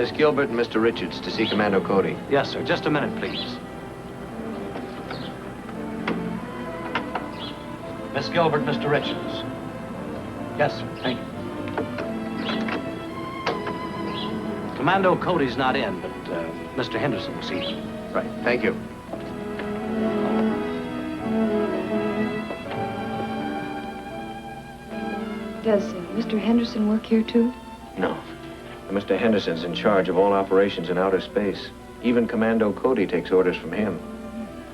Miss Gilbert and Mr. Richards to see Commando Cody. Yes, sir. Just a minute, please. Miss Gilbert, Mr. Richards. Yes, sir. Thank you. Commando Cody's not in, but Mr. Henderson will see him. Right. Thank you. Does Mr. Henderson work here, too? No. Mr. Henderson's in charge of all operations in outer space. Even Commando Cody takes orders from him.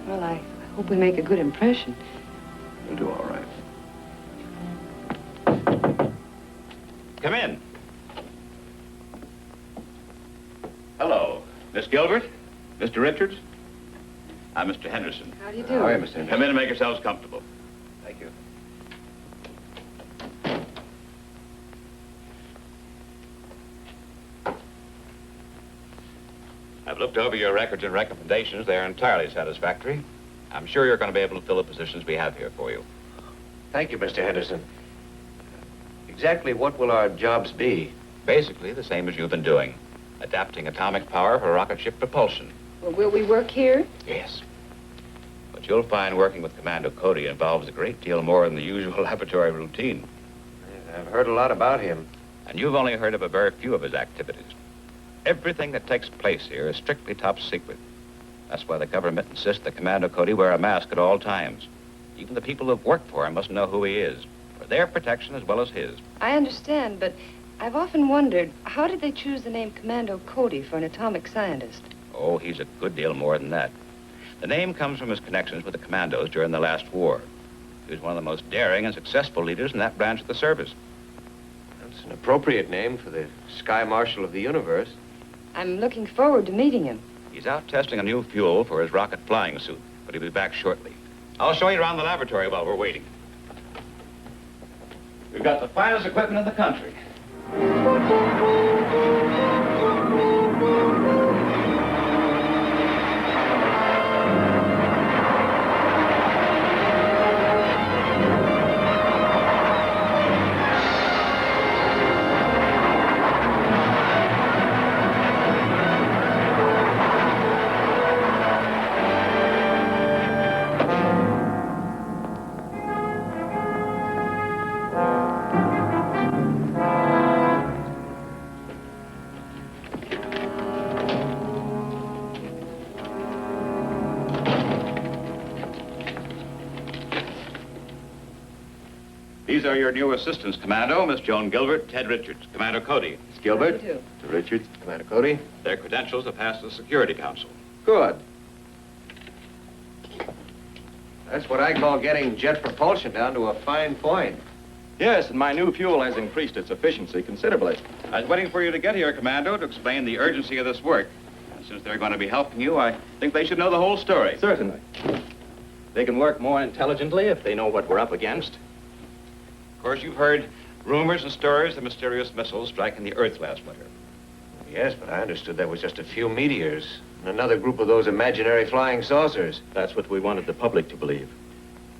Well, I hope we make a good impression. You'll do all right. Come in. Hello, Miss Gilbert, Mr. Richards. I'm Mr. Henderson. How do you do? How are you, Mr. Henderson? Come in and make yourselves comfortable. Thank you. I've looked over your records and recommendations. They're entirely satisfactory. I'm sure you're going to be able to fill the positions we have here for you. Thank you, Mr. Henderson. Exactly what will our jobs be? Basically, the same as you've been doing. Adapting atomic power for rocket ship propulsion. Well, will we work here? Yes. But you'll find working with Commando Cody involves a great deal more than the usual laboratory routine. I've heard a lot about him. And you've only heard of a very few of his activities. Everything that takes place here is strictly top secret. That's why the government insists that Commando Cody wear a mask at all times. Even the people who've worked for him must know who he is, for their protection as well as his. I understand, but I've often wondered, how did they choose the name Commando Cody for an atomic scientist? Oh, he's a good deal more than that. The name comes from his connections with the commandos during the last war. He was one of the most daring and successful leaders in that branch of the service. That's an appropriate name for the Sky Marshal of the universe. I'm looking forward to meeting him. He's out testing a new fuel for his rocket flying suit, but he'll be back shortly. I'll show you around the laboratory while we're waiting. We've got the finest equipment in the country. These are your new assistants, Commando, Miss Joan Gilbert, Ted Richards, Commander Cody. Miss Gilbert? How do you do? Mr. Richards, Commander Cody. Their credentials have passed the Security Council. Good. That's what I call getting jet propulsion down to a fine point. Yes, and my new fuel has increased its efficiency considerably. I was waiting for you to get here, Commando, to explain the urgency of this work. And since they're going to be helping you, I think they should know the whole story. Certainly. They can work more intelligently if they know what we're up against. Of course, you've heard Rumors and stories of mysterious missiles striking the Earth last winter. Yes, but I understood that was just a few meteors and another group of those imaginary flying saucers. That's what we wanted the public to believe.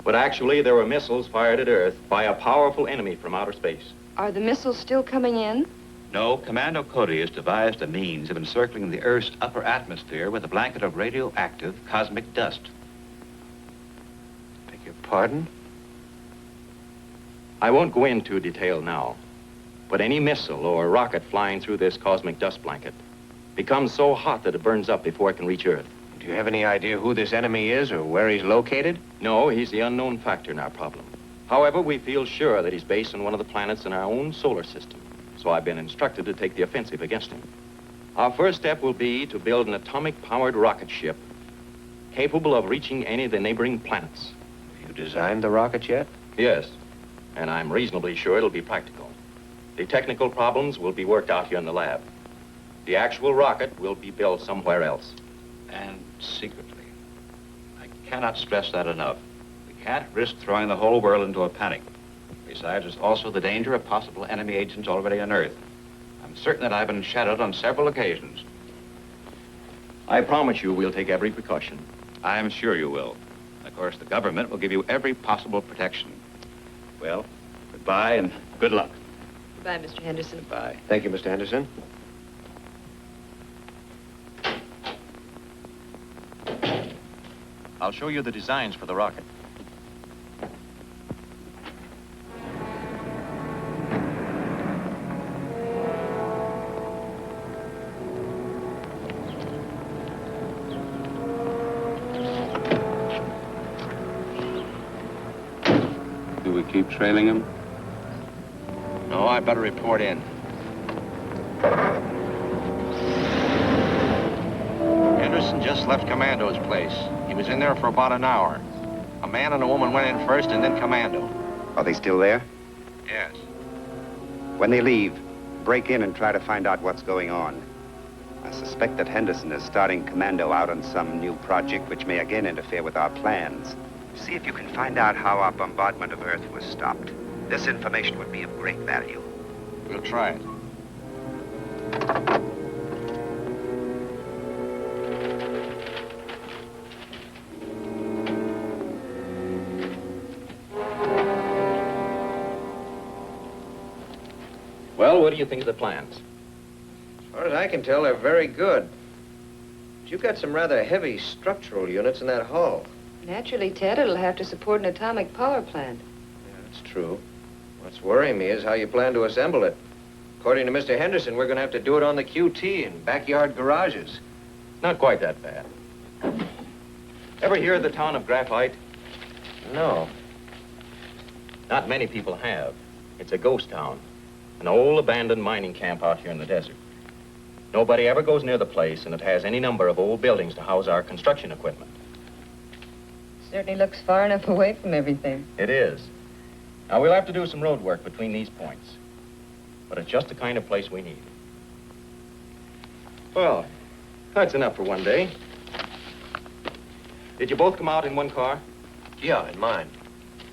But actually, there were missiles fired at Earth by a powerful enemy from outer space. Are the missiles still coming in? No, Commando Cody has devised a means of encircling the Earth's upper atmosphere with a blanket of radioactive cosmic dust. Beg your pardon? I won't go into detail now, but any missile or rocket flying through this cosmic dust blanket becomes so hot that it burns up before it can reach Earth. Do you have any idea who this enemy is or where he's located? No, he's the unknown factor in our problem. However, we feel sure that he's based on one of the planets in our own solar system, so I've been instructed to take the offensive against him. Our first step will be to build an atomic-powered rocket ship capable of reaching any of the neighboring planets. Have you designed the rocket yet? Yes, and I'm reasonably sure it'll be practical. The technical problems will be worked out here in the lab. The actual rocket will be built somewhere else. And secretly. I cannot stress that enough. We can't risk throwing the whole world into a panic. Besides, there's also the danger of possible enemy agents already on Earth. I'm certain that I've been shadowed on several occasions. I promise you we'll take every precaution. I am sure you will. Of course, the government will give you every possible protection. Well, goodbye and good luck. Goodbye, Mr. Henderson. Bye. Thank you, Mr. Henderson. I'll show you the designs for the rocket. Do we keep trailing him? No, I better report in. Henderson just left Commando's place. He was in there for about an hour. A man and a woman went in first and then Commando. Are they still there? Yes. When they leave, break in and try to find out what's going on. I suspect that Henderson is starting Commando out on some new project which may again interfere with our plans. See if you can find out how our bombardment of Earth was stopped. This information would be of great value. We'll try it. Well, what do you think of the plans? As far as I can tell, they're very good. But you've got some rather heavy structural units in that hull. Naturally, Ted, it'll have to support an atomic power plant. Yeah, that's true. What's worrying me is how you plan to assemble it. According to Mr. Henderson, we're going to have to do it on the QT in backyard garages. Not quite that bad. Ever hear of the town of Graphite? No. Not many people have. It's a ghost town. An old abandoned mining camp out here in the desert. Nobody ever goes near the place, and it has any number of old buildings to house our construction equipment. Certainly looks far enough away from everything. It is. Now, we'll have to do some road work between these points. But it's just the kind of place we need. Well, that's enough for one day. Did you both come out in one car? Yeah, in mine.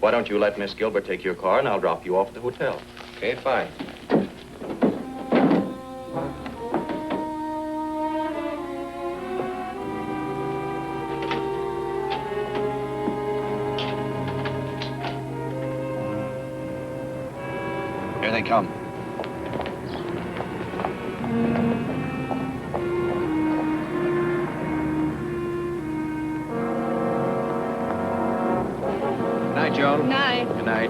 Why don't you let Miss Gilbert take your car, and I'll drop you off at the hotel. Okay, fine. Here they come. Good night, Joan. Night. Good night.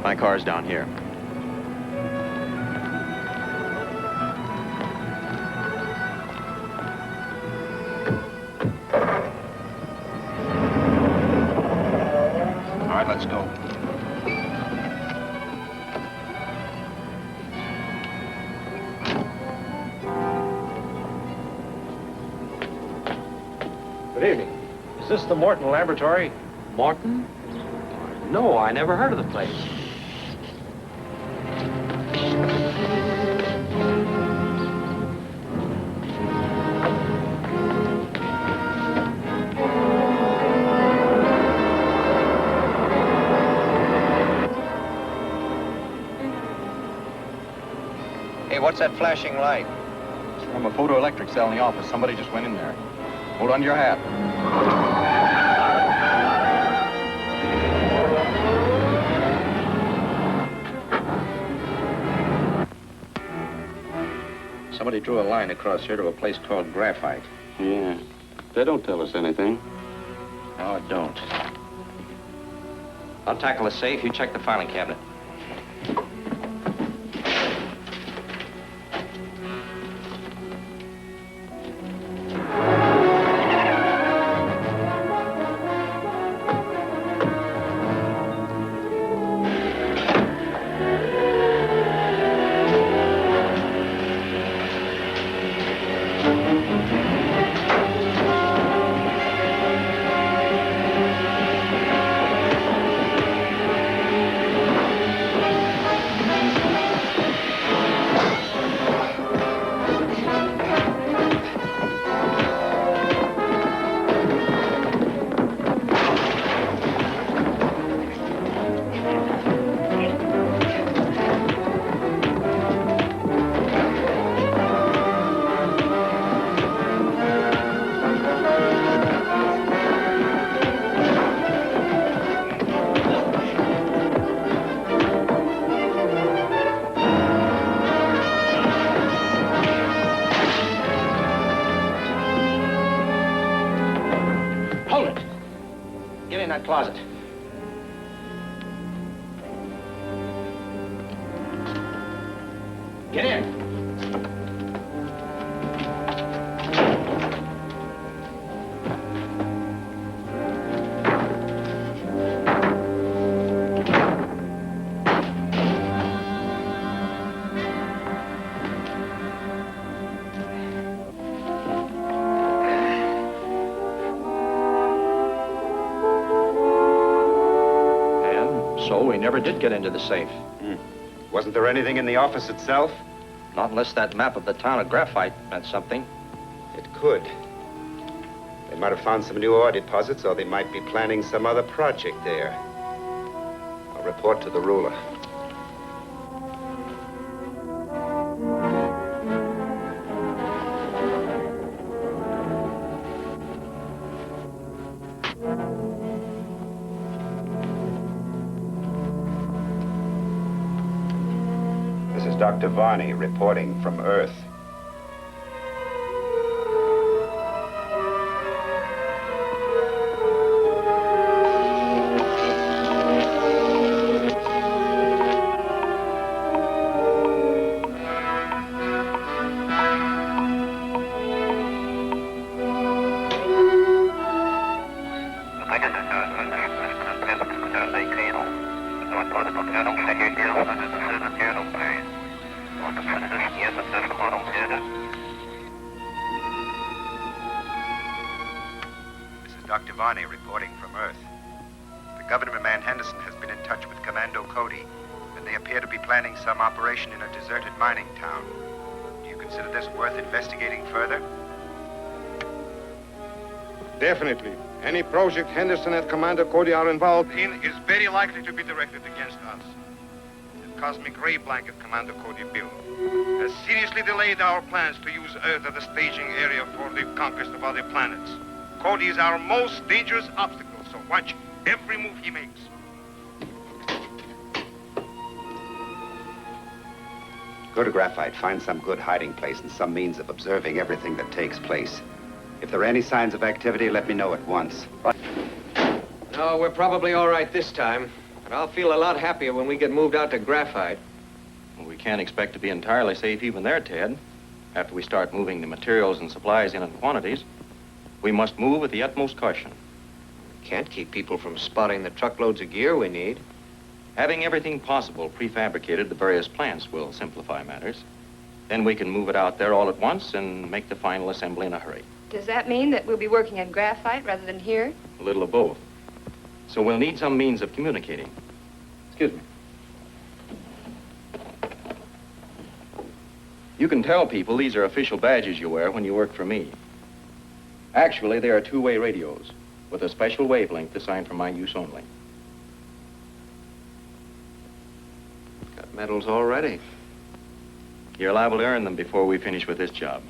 My car's down here. All right, let's go. Good evening. Is this the Morton Laboratory? Morton? No, I never heard of the place. Hey, what's that flashing light? It's from a photoelectric cell in the office. Somebody just went in there. Hold on to your hat. Somebody drew a line across here to a place called Graphite. Yeah. They don't tell us anything. No, it don't. I'll tackle the safe. You check the filing cabinet. Get in that closet. Get in. So we never did get into the safe. Wasn't there anything in the office itself? Not unless that map of the town of Graphite meant something. It could. They might have found some new ore deposits, or they might be planning some other project there. I'll report to the ruler. This is Dr. Varney reporting from Earth. This is Dr. Varney reporting from Earth. The governor man Henderson has been in touch with Commando Cody, and they appear to be planning some operation in a deserted mining town. Do you consider this worth investigating further? Definitely. Any project Henderson and Commander Cody are involved in is very likely to be directed against us. The cosmic ray blanket Commander Cody built has seriously delayed our plans to use Earth as a staging area for the conquest of other planets. Cody is our most dangerous obstacle, so watch every move he makes. Go to Graphite, find some good hiding place and some means of observing everything that takes place. If there are any signs of activity, let me know at once. No, we're probably all right this time. But I'll feel a lot happier when we get moved out to Graphite. Well, we can't expect to be entirely safe even there, Ted. After we start moving the materials and supplies in quantities, we must move with the utmost caution. Can't keep people from spotting the truckloads of gear we need. Having everything possible prefabricated, the various plants will simplify matters. Then we can move it out there all at once and make the final assembly in a hurry. Does that mean that we'll be working at Graphite rather than here? A little of both. So we'll need some means of communicating. Excuse me. You can tell people these are official badges you wear when you work for me. Actually, they are two-way radios with a special wavelength assigned for my use only. Got medals already. You're liable to earn them before we finish with this job.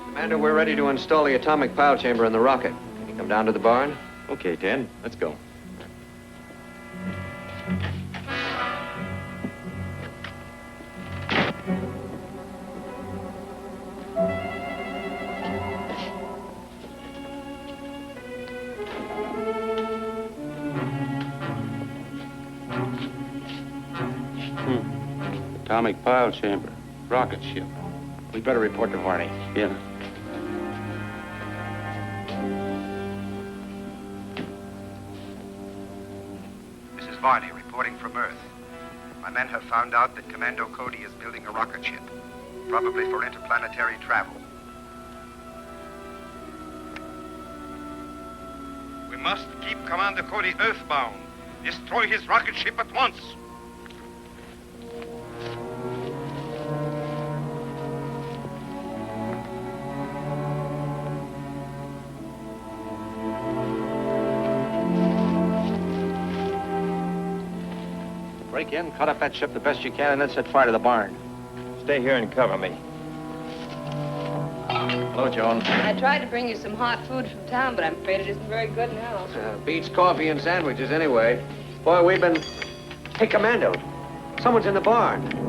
Commander, we're ready to install the atomic pile chamber in the rocket. Can you come down to the barn? Okay, Ted, let's go. Atomic pile chamber. Rocket ship. We better report to Varney. Yeah. This is Varney reporting from Earth. My men have found out that Commando Cody is building a rocket ship, probably for interplanetary travel. We must keep Commander Cody earthbound. Destroy his rocket ship at once. Break in, cut up that ship the best you can, and then set fire to the barn. Stay here and cover me. Hello, Joan. I tried to bring you some hot food from town, but I'm afraid it isn't very good now. Beats coffee and sandwiches anyway. Boy, we've been... Hey, Commando. Someone's in the barn.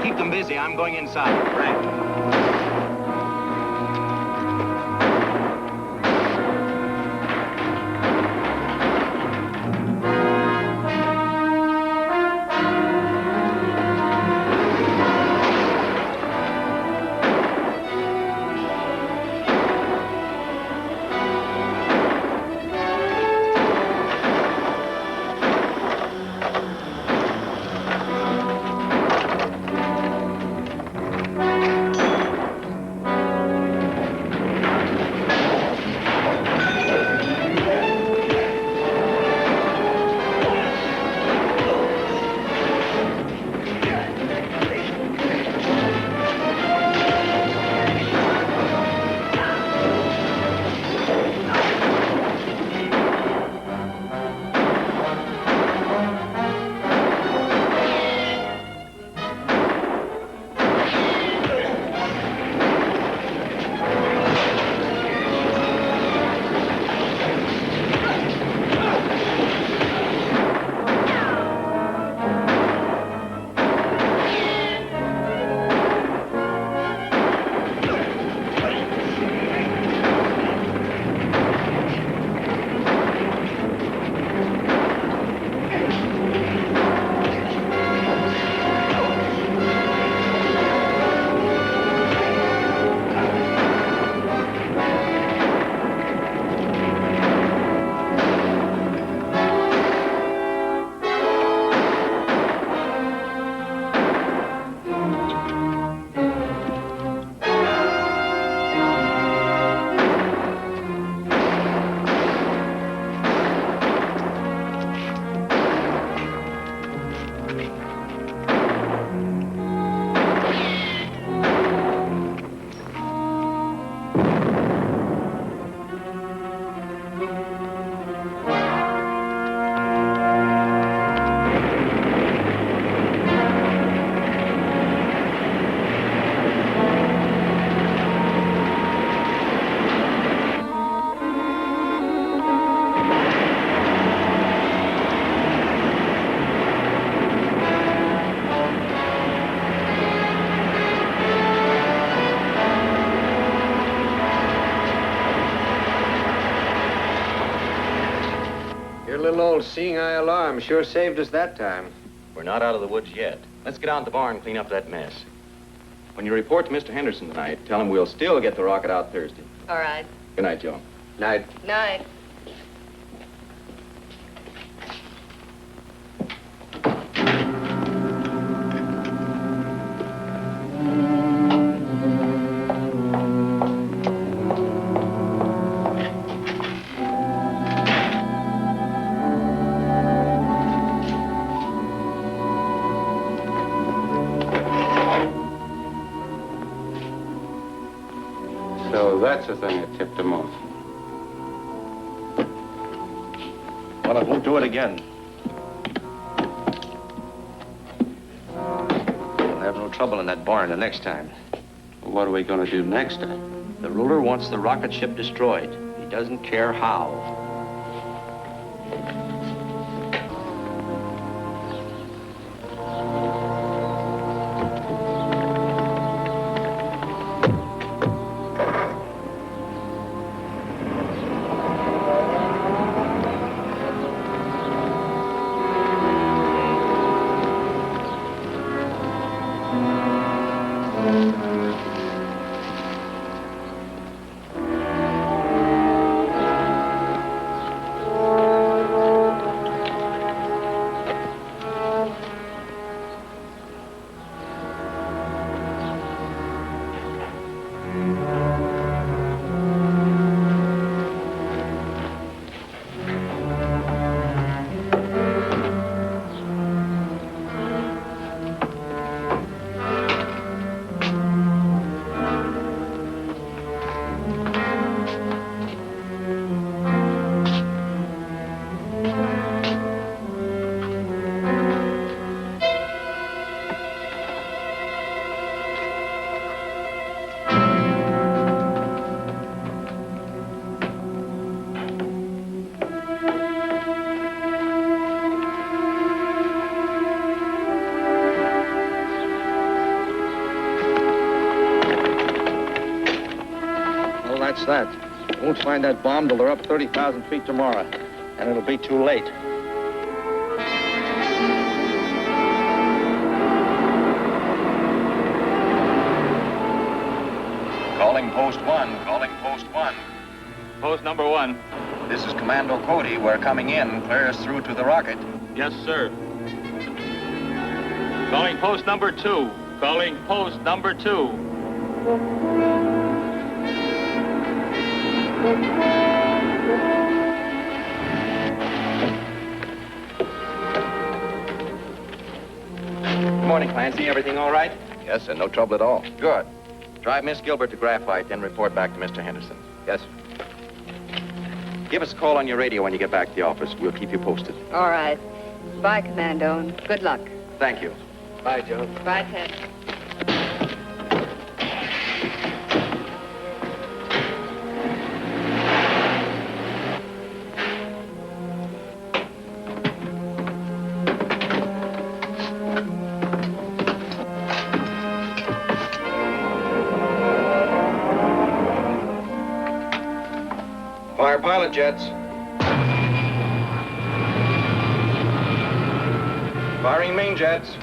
Keep them busy. I'm going inside. Right. seeing eye alarm sure saved us that time. We're not out of the woods yet. Let's get out the barn and clean up that mess. When you report to Mr. Henderson tonight, tell him we'll still get the rocket out Thursday. All right. Good night, Joe. Night. Night. So that's the thing that tipped him off. Well, I won't do it again. We'll have no trouble in that barn the next time. What are we going to do next time? The ruler wants the rocket ship destroyed. He doesn't care how. That's that. We won't find that bomb till they're up 30,000 feet tomorrow, and it'll be too late. Calling post 1. Calling post 1. Post number 1. This is Commando Cody. We're coming in. Clear us through to the rocket. Yes, sir. Calling post number 2. Calling post number 2. Good morning, Clancy. Everything all right? Yes, and no trouble at all. Good. Drive Miss Gilbert to Graphite, then report back to Mr. Henderson. Yes. Give us a call on your radio when you get back to the office. We'll keep you posted. All right. Bye, Commando, and good luck. Thank you. Bye, Joe. Bye, Ted. Fire pilot jets. Firing main jets.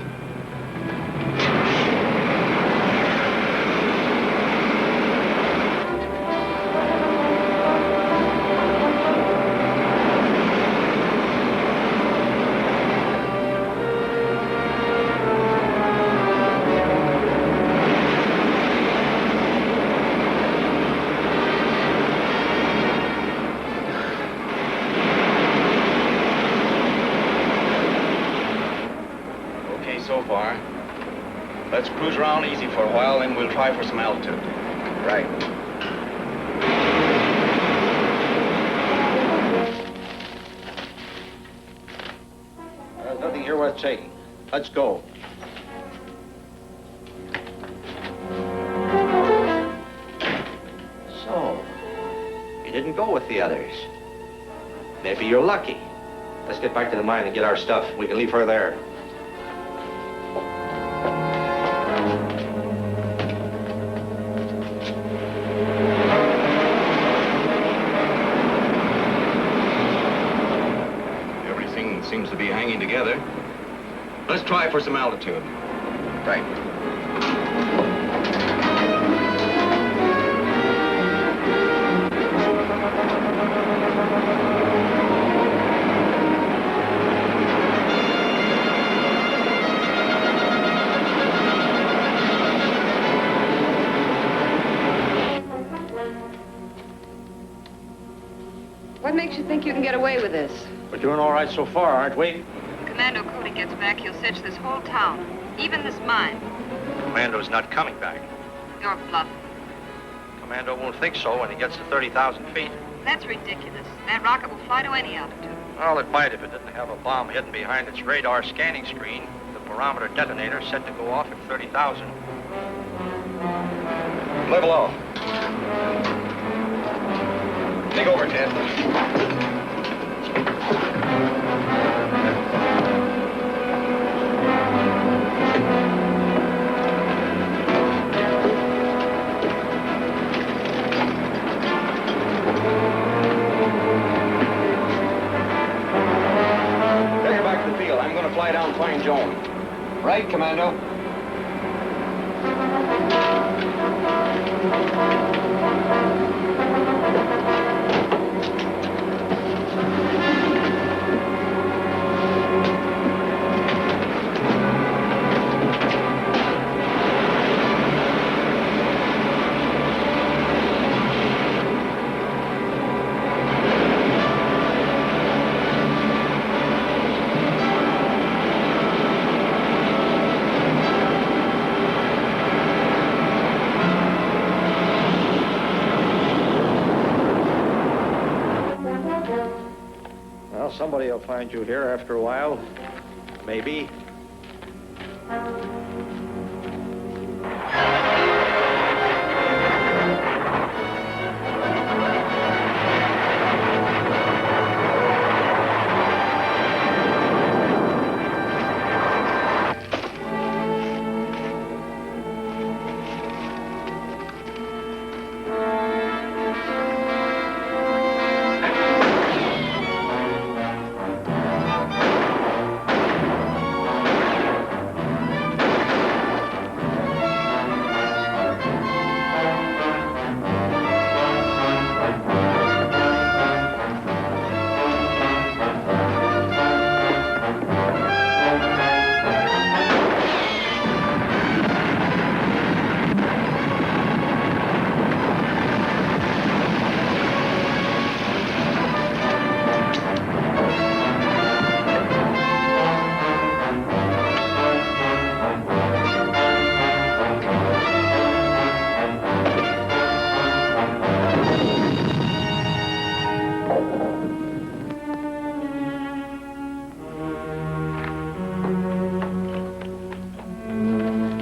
So far. Let's cruise around easy for a while, then we'll try for some altitude. Right. There's nothing here worth taking. Let's go. So, you didn't go with the others. Maybe you're lucky. Let's get back to the mine and get our stuff. We can leave her there. hanging together. Let's try for some altitude. Right. What makes you think you can get away with this? We're doing all right so far, aren't we? When Commando Cody gets back, he'll search this whole town, even this mine. Commando's not coming back. You're bluffing. Commando won't think so when he gets to 30,000 feet. That's ridiculous. That rocket will fly to any altitude. Well, it might if it didn't have a bomb hidden behind its radar scanning screen. The barometer detonator set to go off at 30,000. Level off. Take over, Ted. Take her back to the field. I'm going to fly down and find Joan. Right, Commando. Well, somebody will find you here after a while. Maybe.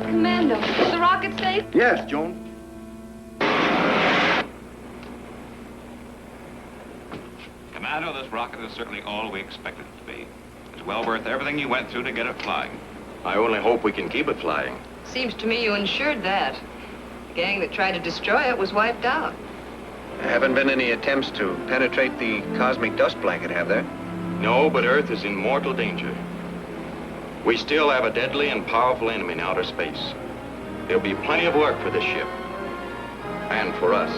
Commando, is the rocket safe? Yes, Joan. Commando, this rocket is certainly all we expected it to be. It's well worth everything you went through to get it flying. I only hope we can keep it flying. Seems to me you ensured that. The gang that tried to destroy it was wiped out. There haven't been any attempts to penetrate the cosmic dust blanket, have there? No, but Earth is in mortal danger. We still have a deadly and powerful enemy in outer space. There'll be plenty of work for this ship. And for us.